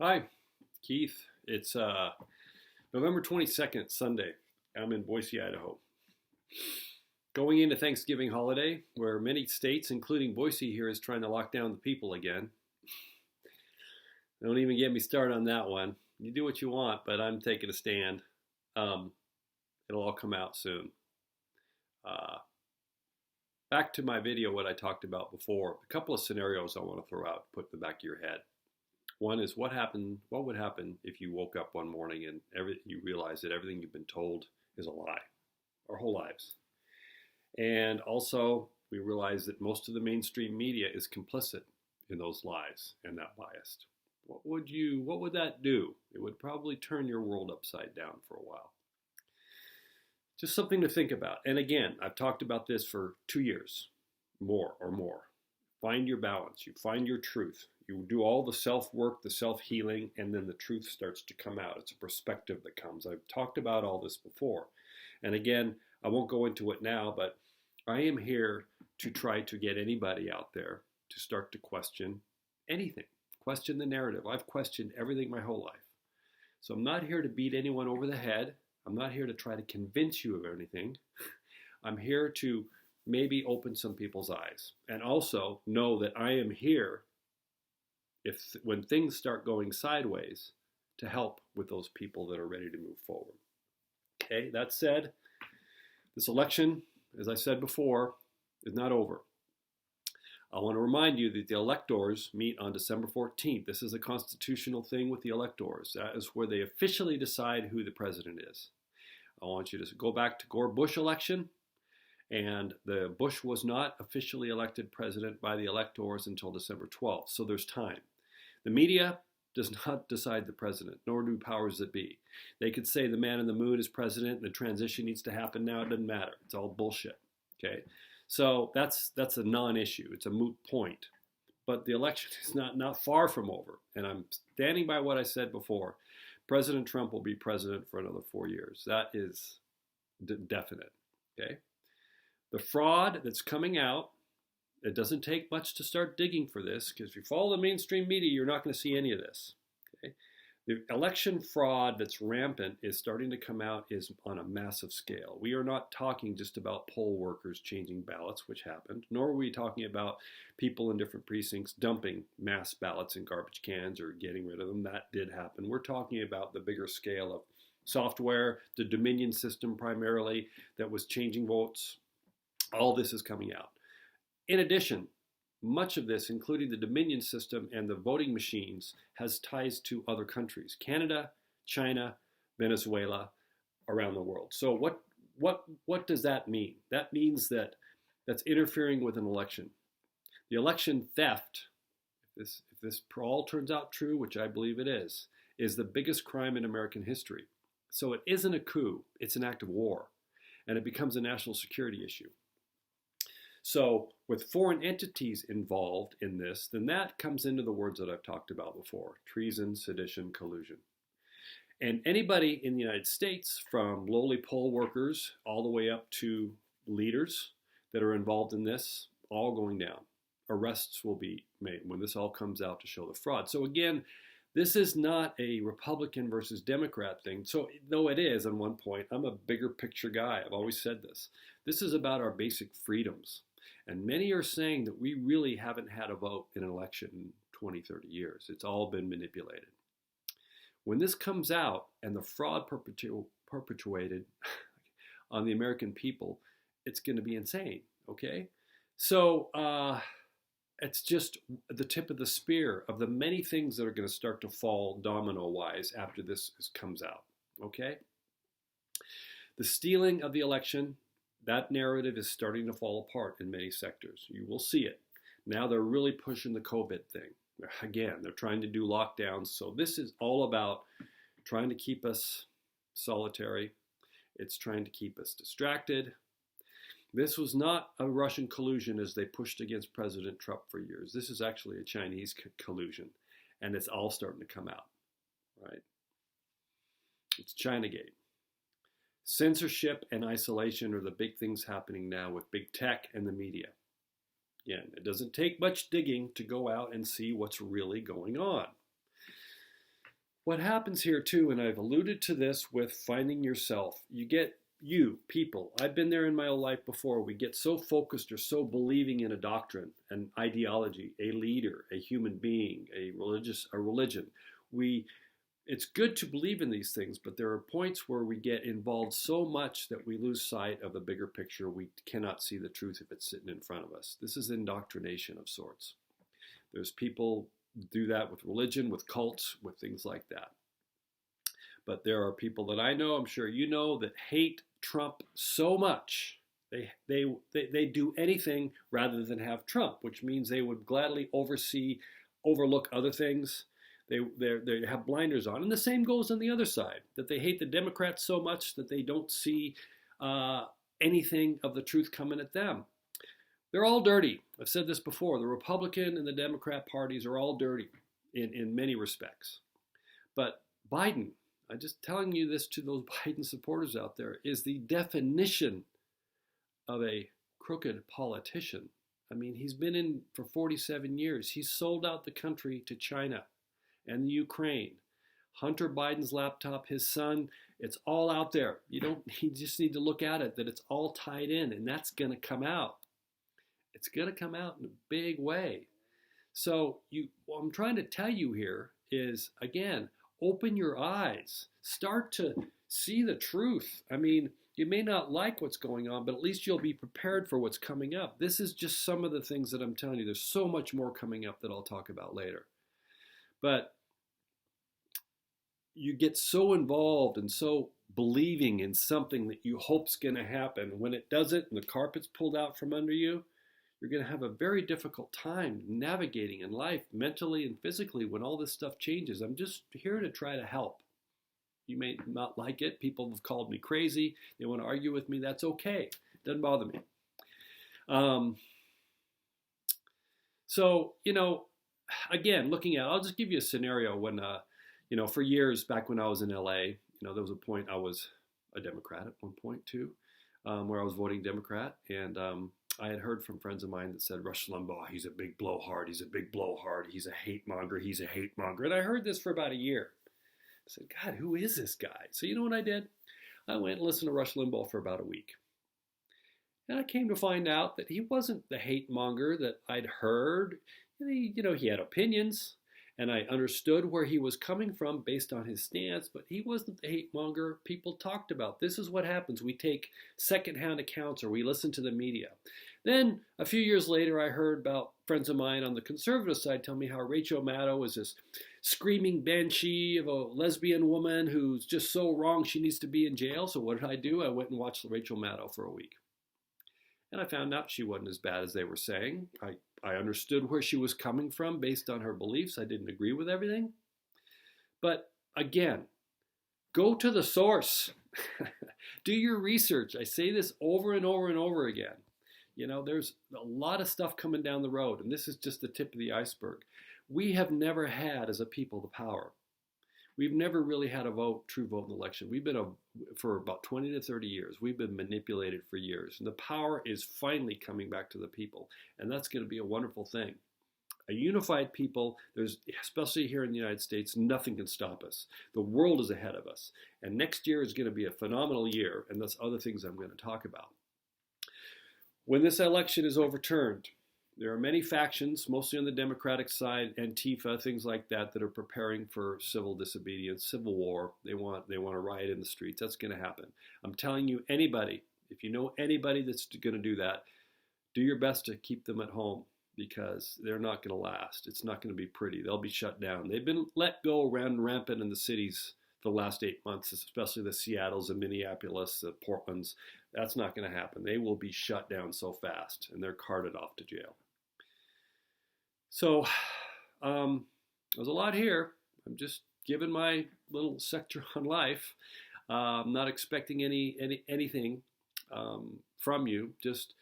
Hi, Keith. It's November 22nd, Sunday. I'm in Boise, Idaho. Going into Thanksgiving holiday, where many states, including Boise here, is trying to lock down the people again. Don't even get me started on that one. You do what you want, but I'm taking a stand. Um, it'll all come out soon. Uh, Back to my video, what I talked about before. A couple of scenarios I want to throw out, put in the back of your head. One is what would happen if you woke up one morning and you realize that everything you've been told is a lie, our whole lives. And also we realize that most of the mainstream media is complicit in those lies and that biased. What would that do? It would probably turn your world upside down for a while. Just something to think about. And again, I've talked about this for 2 years, more. Find your balance. You find your truth. You do all the self-work, the self-healing, and then the truth starts to come out. It's a perspective that comes. I've talked about all this before. And again, I won't go into it now, but I am here to try to get anybody out there to start to question anything. Question the narrative. I've questioned everything my whole life. So I'm not here to beat anyone over the head. I'm not here to try to convince you of anything. I'm here to maybe open some people's eyes. And also know that I am here when things start going sideways to help with those people that are ready to move forward. Okay, that said, this election, as I said before, is not over. I want to remind you that the electors meet on December 14th. This is a constitutional thing with the electors. That is where they officially decide who the president is. I want you to go back to Gore-Bush election, and the Bush was not officially elected president by the electors until December 12th, so there's time. The media does not decide the president, nor do powers that be. They could say the man in the moon is president and the transition needs to happen now. It doesn't matter. It's all bullshit. Okay, so that's a non-issue. It's a moot point. But the election is not far from over, and I'm standing by what I said before. President Trump will be president for another 4 years. That is definite. Okay, the fraud that's coming out. It doesn't take much to start digging for this, because if you follow the mainstream media, you're not going to see any of this. Okay? The election fraud that's rampant is starting to come out is on a massive scale. We are not talking just about poll workers changing ballots, which happened, nor are we talking about people in different precincts dumping mass ballots in garbage cans or getting rid of them. That did happen. We're talking about the bigger scale of software, the Dominion system primarily that was changing votes. All this is coming out. In addition, much of this, including the Dominion system and the voting machines, has ties to other countries: Canada, China, Venezuela, around the world. So what does that mean? That means that that's interfering with an election. The election theft, if this all turns out true, which I believe it is the biggest crime in American history. So it isn't a coup, it's an act of war, and it becomes a national security issue. So with foreign entities involved in this, then that comes into the words that I've talked about before: treason, sedition, collusion. And anybody in the United States, from lowly poll workers all the way up to leaders that are involved in this, all going down. Arrests will be made when this all comes out to show the fraud. So again, this is not a Republican versus Democrat thing. So though it is on one point, I'm a bigger picture guy. I've always said this. This is about our basic freedoms. And many are saying that we really haven't had a vote in an election in 20, 30 years. It's all been manipulated. When this comes out and the fraud perpetuated on the American people, it's going to be insane, okay? So it's just the tip of the spear of the many things that are going to start to fall domino-wise after this comes out, okay? The stealing of the election, that narrative is starting to fall apart in many sectors. You will see it. Now they're really pushing the COVID thing. Again, they're trying to do lockdowns. So this is all about trying to keep us solitary. It's trying to keep us distracted. This was not a Russian collusion as they pushed against President Trump for years. This is actually a Chinese collusion, and it's all starting to come out, right? It's Chinagate. Censorship and isolation are the big things happening now with big tech and the media. Again, it doesn't take much digging to go out and see what's really going on. What happens here too, and I've alluded to this with finding yourself, people, I've been there in my own life before, we get so focused or so believing in a doctrine, an ideology, a leader, a human being, a religion. It's good to believe in these things, but there are points where we get involved so much that we lose sight of the bigger picture. We cannot see the truth if it's sitting in front of us. This is indoctrination of sorts. There's people do that with religion, with cults, with things like that. But there are people that I know, I'm sure you know, that hate Trump so much. They do anything rather than have Trump, which means they would gladly overlook other things. They have blinders on. And the same goes on the other side, that they hate the Democrats so much that they don't see anything of the truth coming at them. They're all dirty. I've said this before. The Republican and the Democrat parties are all dirty in many respects. But Biden, I'm just telling you this to those Biden supporters out there, is the definition of a crooked politician. I mean, he's been in for 47 years. He's sold out the country to China and the Ukraine. Hunter Biden's laptop, his son, it's all out there. You just need to look at it, that it's all tied in, and that's going to come out. It's going to come out in a big way. So what I'm trying to tell you here is, again, open your eyes. Start to see the truth. I mean, you may not like what's going on, but at least you'll be prepared for what's coming up. This is just some of the things that I'm telling you. There's so much more coming up that I'll talk about later. But you get so involved and so believing in something that you hope's going to happen. When it doesn't and the carpet's pulled out from under you, you're going to have a very difficult time navigating in life, mentally and physically, when all this stuff changes. I'm just here to try to help. You may not like it. People have called me crazy. They want to argue with me. That's okay. It doesn't bother me. So, again, I'll just give you a scenario when, for years back when I was in LA, there was a point I was a Democrat at one point too, where I was voting Democrat. And I had heard from friends of mine that said, Rush Limbaugh, he's a big blowhard. He's a big blowhard. He's a hate monger. He's a hate monger. And I heard this for about a year. I said, God, who is this guy? So you know what I did? I went and listened to Rush Limbaugh for about a week. And I came to find out that he wasn't the hate monger that I'd heard. He had opinions, and I understood where he was coming from based on his stance, but he wasn't the hate monger people talked about. This is what happens. We take secondhand accounts or we listen to the media. Then a few years later, I heard about friends of mine on the conservative side tell me how Rachel Maddow is this screaming banshee of a lesbian woman who's just so wrong she needs to be in jail. So what did I do? I went and watched Rachel Maddow for a week. And I found out she wasn't as bad as they were saying. I understood where she was coming from based on her beliefs. I didn't agree with everything. But again, go to the source. Do your research. I say this over and over and over again. There's a lot of stuff coming down the road, and this is just the tip of the iceberg. We have never had, as a people, the power. We've never really had a true vote in the election. We've been, for about 20 to 30 years, we've been manipulated for years. And the power is finally coming back to the people. And that's going to be a wonderful thing. A unified people, especially here in the United States, nothing can stop us. The world is ahead of us. And next year is going to be a phenomenal year. And that's other things I'm going to talk about. When this election is overturned, there are many factions, mostly on the Democratic side, Antifa, things like that are preparing for civil disobedience, civil war. They want to riot in the streets. That's going to happen. I'm telling you, if you know anybody that's going to do that, do your best to keep them at home, because they're not going to last. It's not going to be pretty. They'll be shut down. They've been let go rampant in the cities the last 8 months, especially the Seattles and Minneapolis, the Portlands. That's not going to happen. They will be shut down so fast, and they're carted off to jail. So there's a lot here. I'm just giving my little sector on life. I'm not expecting anything from you. Just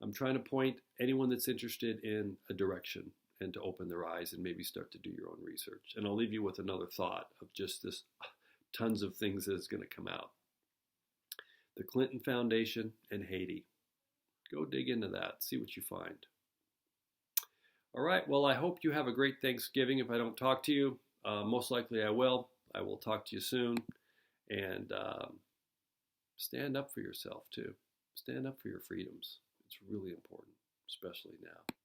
I'm trying to point anyone that's interested in a direction and to open their eyes and maybe start to do your own research. And I'll leave you with another thought of just this tons of things that is going to come out. The Clinton Foundation and Haiti. Go dig into that. See what you find. All right. Well, I hope you have a great Thanksgiving. If I don't talk to you, most likely I will. I will talk to you soon, and stand up for yourself too. Stand up for your freedoms. It's really important, especially now.